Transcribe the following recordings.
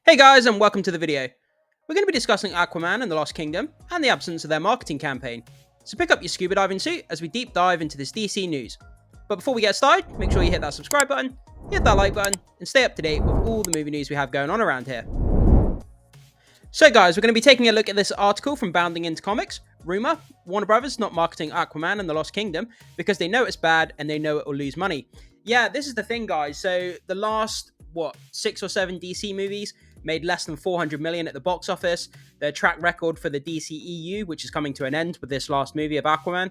Hey guys, and welcome to the video. We're going to be discussing Aquaman and the Lost Kingdom and the absence of their marketing campaign. So pick up your scuba diving suit as we deep dive into this DC news. But before we get started, make sure you hit that subscribe button, hit that like button, and stay up to date with all the movie news we have going on around here. So guys, we're going to be taking a look at this article from Bounding Into Comics. Rumor, Warner Brothers not marketing Aquaman and the Lost Kingdom because they know it's bad and they know it will lose money. Yeah, this is the thing, guys. So the last, 6 or 7 DC movies made less than 400 million at the box office. Their track record for the DCEU, which is coming to an end with this last movie of Aquaman,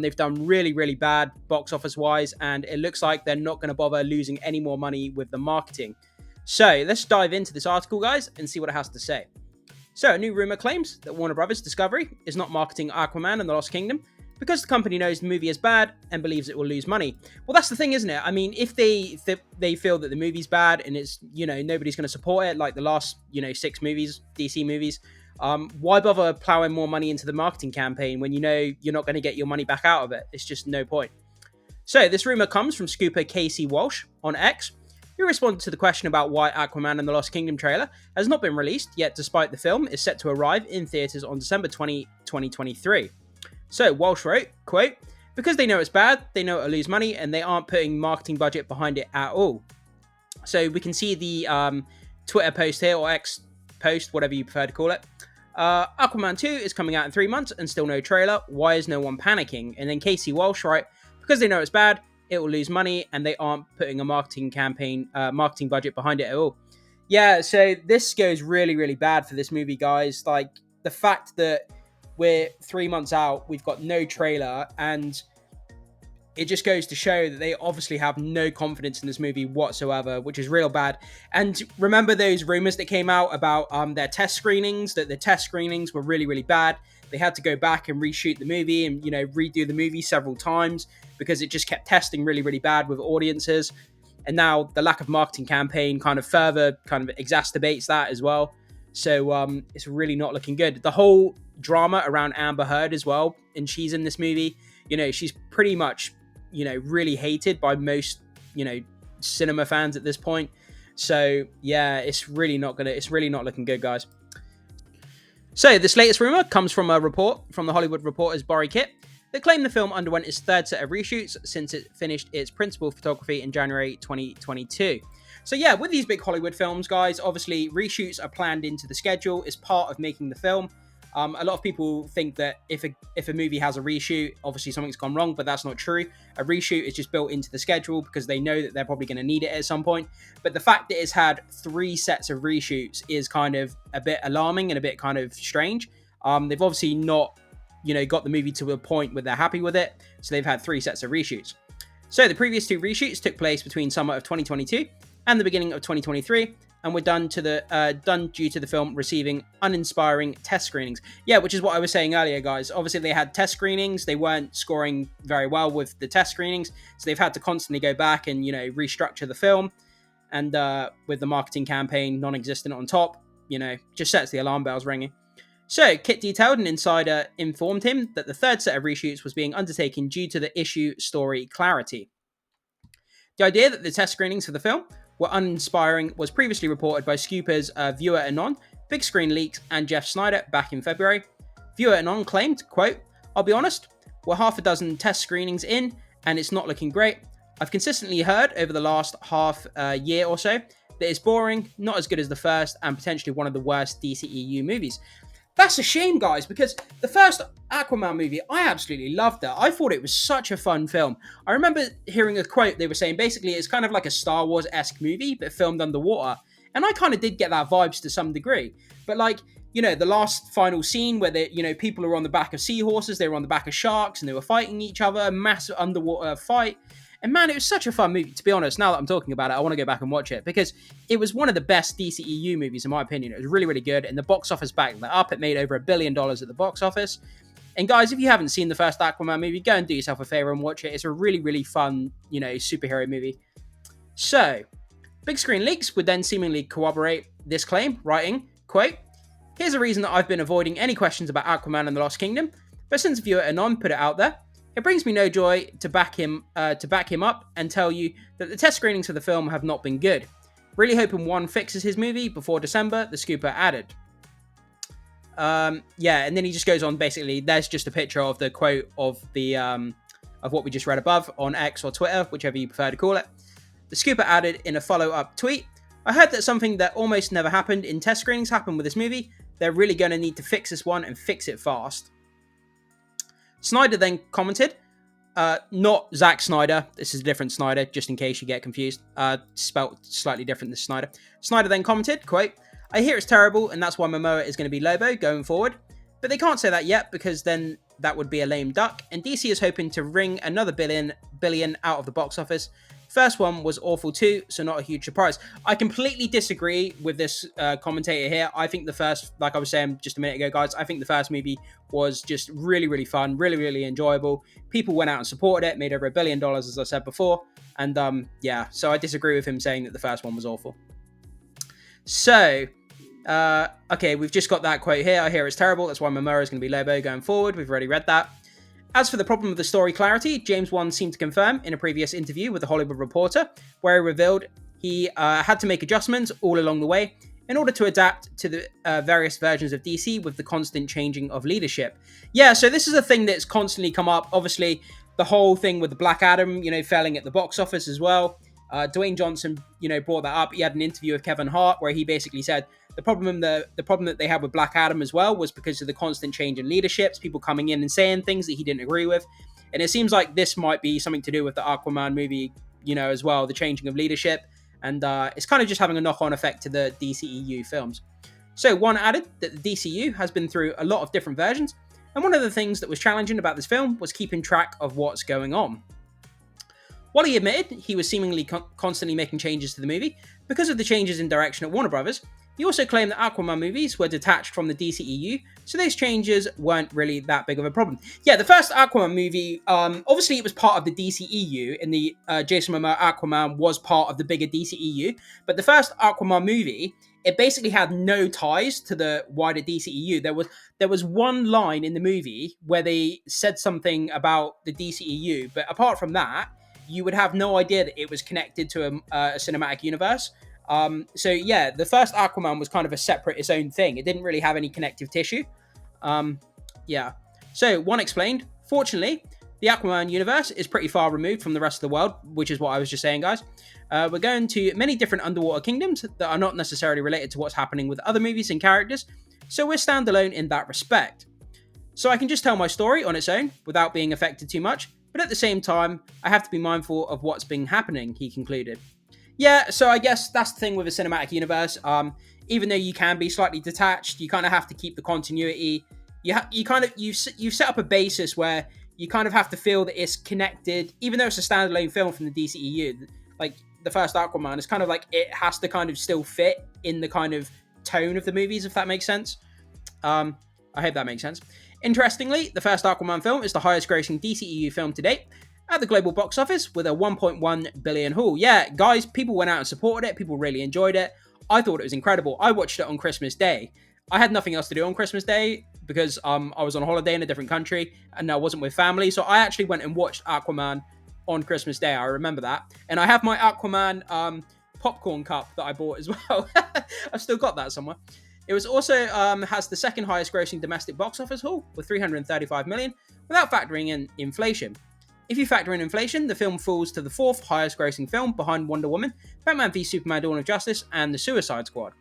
they've done really, really bad box office wise, and it looks like they're not going to bother losing any more money with the marketing. So let's dive into this article, guys, and see what it has to say. So a new rumor claims that Warner Brothers Discovery is not marketing Aquaman and the Lost Kingdom because the company knows the movie is bad and believes it will lose money. Well, that's the thing, isn't it? I mean, if they feel that the movie's bad and it's, nobody's going to support it, like the last, 6 movies, DC movies, why bother plowing more money into the marketing campaign when you know you're not going to get your money back out of it? It's just no point. So this rumor comes from scooper Casey Walsh on X, who responded to the question about why Aquaman and the Lost Kingdom trailer has not been released yet, despite the film is set to arrive in theaters on December 20, 2023. So Walsh wrote, quote, because they know it's bad, they know it'll lose money, and they aren't putting marketing budget behind it at all. So we can see the Twitter post here, or X post, whatever you prefer to call it. Aquaman 2 is coming out in 3 months and still no trailer. Why is no one panicking? And then Casey Walsh wrote, because they know it's bad, it will lose money, and they aren't putting a marketing budget behind it at all. Yeah, so this goes really, really bad for this movie, guys. Like, the fact that we're 3 months out, we've got no trailer, and it just goes to show that they obviously have no confidence in this movie whatsoever, which is real bad. And remember those rumors that came out about their test screenings, that the test screenings were really, really bad. They had to go back and reshoot the movie and, redo the movie several times because it just kept testing really, really bad with audiences. And now the lack of marketing campaign further exacerbates that as well. So it's really not looking good. The whole drama around Amber Heard as well, and she's in this movie. She's pretty much, really hated by most, cinema fans at this point. So yeah, it's really not looking good, guys. So this latest rumor comes from a report from the Hollywood Reporter's Barry Kitt that claimed the film underwent its 3rd set of reshoots since it finished its principal photography in January 2022. So yeah, with these big Hollywood films, guys, obviously reshoots are planned into the schedule as part of making the film. A lot of people think that if a movie has a reshoot, obviously something's gone wrong, but that's not true. A reshoot is just built into the schedule because they know that they're probably going to need it at some point. But the fact that it's had 3 sets of reshoots is kind of a bit alarming and a bit kind of strange. They've obviously not, got the movie to a point where they're happy with it, so they've had 3 sets of reshoots. So the previous 2 reshoots took place between summer of 2022 and the beginning of 2023, and were done due to the film receiving uninspiring test screenings. Yeah, which is what I was saying earlier, guys. Obviously, they had test screenings. They weren't scoring very well with the test screenings, so they've had to constantly go back and, restructure the film. And with the marketing campaign non-existent on top, just sets the alarm bells ringing. So, Kit detailed an insider informed him that the 3rd set of reshoots was being undertaken due to the issue story clarity. The idea that the test screenings for the film were uninspiring was previously reported by Scooper's Viewer Anon, Big Screen Leaks, and Jeff Snyder back in February. Viewer Anon claimed, quote, I'll be honest, we're half a dozen test screenings in, and it's not looking great. I've consistently heard over the last half year or so that it's boring, not as good as the first, and potentially one of the worst DCEU movies. That's a shame, guys, because the first Aquaman movie, I absolutely loved it. I thought it was such a fun film. I remember hearing a quote they were saying, basically, it's kind of like a Star Wars-esque movie, but filmed underwater. And I kind of did get that vibes to some degree. But the last final scene where people are on the back of seahorses, they were on the back of sharks, and they were fighting each other, a massive underwater fight. And man, it was such a fun movie. To be honest, now that I'm talking about it, I want to go back and watch it because it was one of the best DCEU movies, in my opinion. It was really, really good. And the box office backed that up. It made over $1 billion at the box office. And guys, if you haven't seen the first Aquaman movie, go and do yourself a favor and watch it. It's a really, really fun, superhero movie. So, Big Screen Leaks would then seemingly corroborate this claim, writing, quote, here's a reason that I've been avoiding any questions about Aquaman and the Lost Kingdom, but since Viewer Anon put it out there, it brings me no joy to back him up and tell you that the test screenings for the film have not been good. Really hoping one fixes his movie before December, the scooper added. Yeah, and then he just goes on, basically, there's just a picture of the quote of the of what we just read above on X or Twitter, whichever you prefer to call it. The scooper added in a follow-up tweet, I heard that something that almost never happened in test screenings happened with this movie. They're really going to need to fix this one and fix it fast. Snyder then commented, not Zack Snyder, this is a different Snyder, just in case you get confused, spelt slightly different than Snyder. Snyder then commented, quote, I hear it's terrible and that's why Momoa is going to be Lobo going forward, but they can't say that yet because then that would be a lame duck, and DC is hoping to wring another billion out of the box office. First one was awful too, so not a huge surprise. I completely disagree with this commentator here. I think the first, like I was saying just a minute ago, guys, I think the first movie was just really, really fun, really, really enjoyable. People went out and supported it, made over $1 billion, as I said before. And yeah, so I disagree with him saying that the first one was awful. So, okay, we've just got that quote here. I hear it's terrible. That's why Momoa is going to be Lobo going forward. We've already read that. As for the problem of the story clarity, James Wan seemed to confirm in a previous interview with The Hollywood Reporter, where he revealed he had to make adjustments all along the way in order to adapt to the various versions of DC with the constant changing of leadership. Yeah, so this is a thing that's constantly come up. Obviously, the whole thing with the Black Adam, failing at the box office as well. Dwayne Johnson, brought that up. He had an interview with Kevin Hart where he basically said the problem that they had with Black Adam as well was because of the constant change in leaderships, people coming in and saying things that he didn't agree with. And it seems like this might be something to do with the Aquaman movie, as well, the changing of leadership. And it's kind of just having a knock-on effect to the DCEU films. So one added that the DCU has been through a lot of different versions, and one of the things that was challenging about this film was keeping track of what's going on. While he admitted he was seemingly constantly making changes to the movie because of the changes in direction at Warner Brothers, he also claimed that Aquaman movies were detached from the DCEU, so those changes weren't really that big of a problem. Yeah, the first Aquaman movie, obviously it was part of the DCEU, and the Jason Momoa Aquaman was part of the bigger DCEU, but the first Aquaman movie, it basically had no ties to the wider DCEU. There was one line in the movie where they said something about the DCEU, but apart from that, you would have no idea that it was connected to a cinematic universe. So yeah, the first Aquaman was kind of its own thing. It didn't really have any connective tissue. Yeah. So one explained, fortunately, the Aquaman universe is pretty far removed from the rest of the world, which is what I was just saying, guys. We're going to many different underwater kingdoms that are not necessarily related to what's happening with other movies and characters, so we're standalone in that respect. So I can just tell my story on its own without being affected too much, but at the same time, I have to be mindful of what's been happening, he concluded. Yeah, so I guess that's the thing with a cinematic universe. Even though you can be slightly detached, you kind of have to keep the continuity. You've set up a basis where you kind of have to feel that it's connected, even though it's a standalone film from the DCEU. Like the first Aquaman, it's kind of like it has to kind of still fit in the kind of tone of the movies, if that makes sense. I hope that makes sense. Interestingly, the first Aquaman film is the highest grossing DCEU film to date at the global box office with a 1.1 billion haul. Yeah, guys, people went out and supported it. People really enjoyed it. I thought it was incredible. I watched it on Christmas Day. I had nothing else to do on Christmas Day because I was on holiday in a different country and I wasn't with family. So I actually went and watched Aquaman on Christmas Day. I remember that. And I have my Aquaman popcorn cup that I bought as well. I've still got that somewhere. It was also has the second highest grossing domestic box office haul with 335 million without factoring in inflation. If you factor in inflation, the film falls to the fourth highest grossing film behind Wonder Woman, Batman v Superman Dawn of Justice, and The Suicide Squad.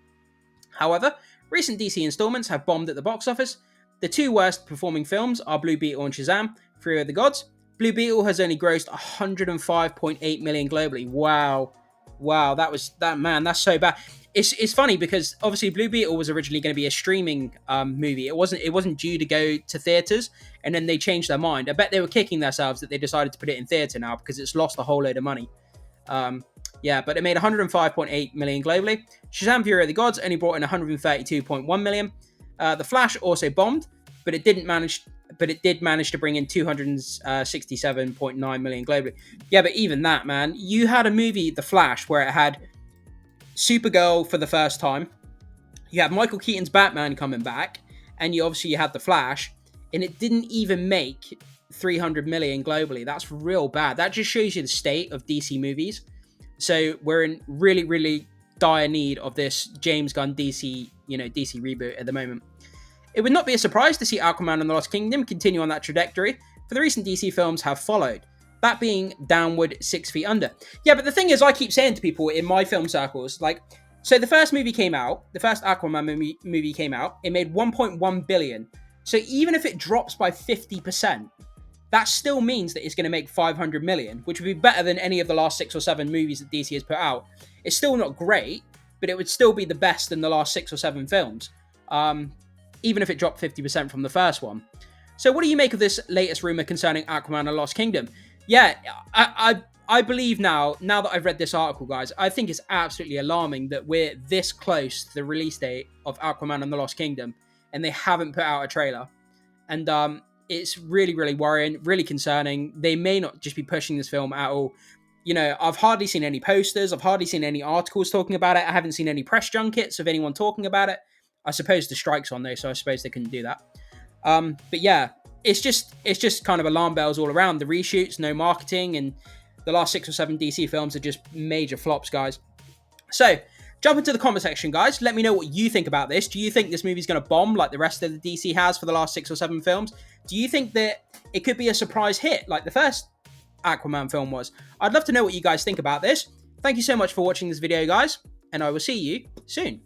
However, recent DC installments have bombed at the box office. The two worst performing films are Blue Beetle and Shazam, Fury of the Gods. Blue Beetle has only grossed 105.8 million globally. Wow, that's so bad. It's funny because obviously Blue Beetle was originally going to be a streaming movie. It wasn't due to go to theaters, and then they changed their mind. I bet they were kicking themselves that they decided to put it in theater now because it's lost a whole load of money. Yeah, but it made 105.8 million globally. Shazam! Fury of the Gods only brought in 132.1 million. The Flash also bombed, but it did manage to bring in 267.9 million globally. Yeah, but even that, man, you had a movie, The Flash, where it had Supergirl for the first time. You had Michael Keaton's Batman coming back, and you had The Flash, and it didn't even make 300 million globally. That's real bad. That just shows you the state of DC movies. So we're in really, really dire need of this James Gunn DC, DC reboot at the moment. It would not be a surprise to see Aquaman and the Lost Kingdom continue on that trajectory, for the recent DC films have followed. That being downward 6 feet under. Yeah, but the thing is, I keep saying to people in my film circles, like, so the first movie came out, the first Aquaman movie came out, it made 1.1 billion. So even if it drops by 50%, that still means that it's going to make 500 million, which would be better than any of the last 6 or 7 movies that DC has put out. It's still not great, but it would still be the best in the last 6 or 7 films, even if it dropped 50% from the first one. So what do you make of this latest rumor concerning Aquaman and Lost Kingdom? Yeah, I believe now that I've read this article, guys, I think it's absolutely alarming that we're this close to the release date of Aquaman and the Lost Kingdom, and they haven't put out a trailer. And it's really, really worrying, really concerning. They may not just be pushing this film at all. I've hardly seen any posters. I've hardly seen any articles talking about it. I haven't seen any press junkets of anyone talking about it. I suppose the strike's on though, so I suppose they couldn't do that. But yeah, it's just kind of alarm bells all around. The reshoots, no marketing, and the last 6 or 7 DC films are just major flops, guys. So jump into the comment section, guys. Let me know what you think about this. Do you think this movie's going to bomb like the rest of the DC has for the last 6 or 7 films? Do you think that it could be a surprise hit like the first Aquaman film was? I'd love to know what you guys think about this. Thank you so much for watching this video, guys, and I will see you soon.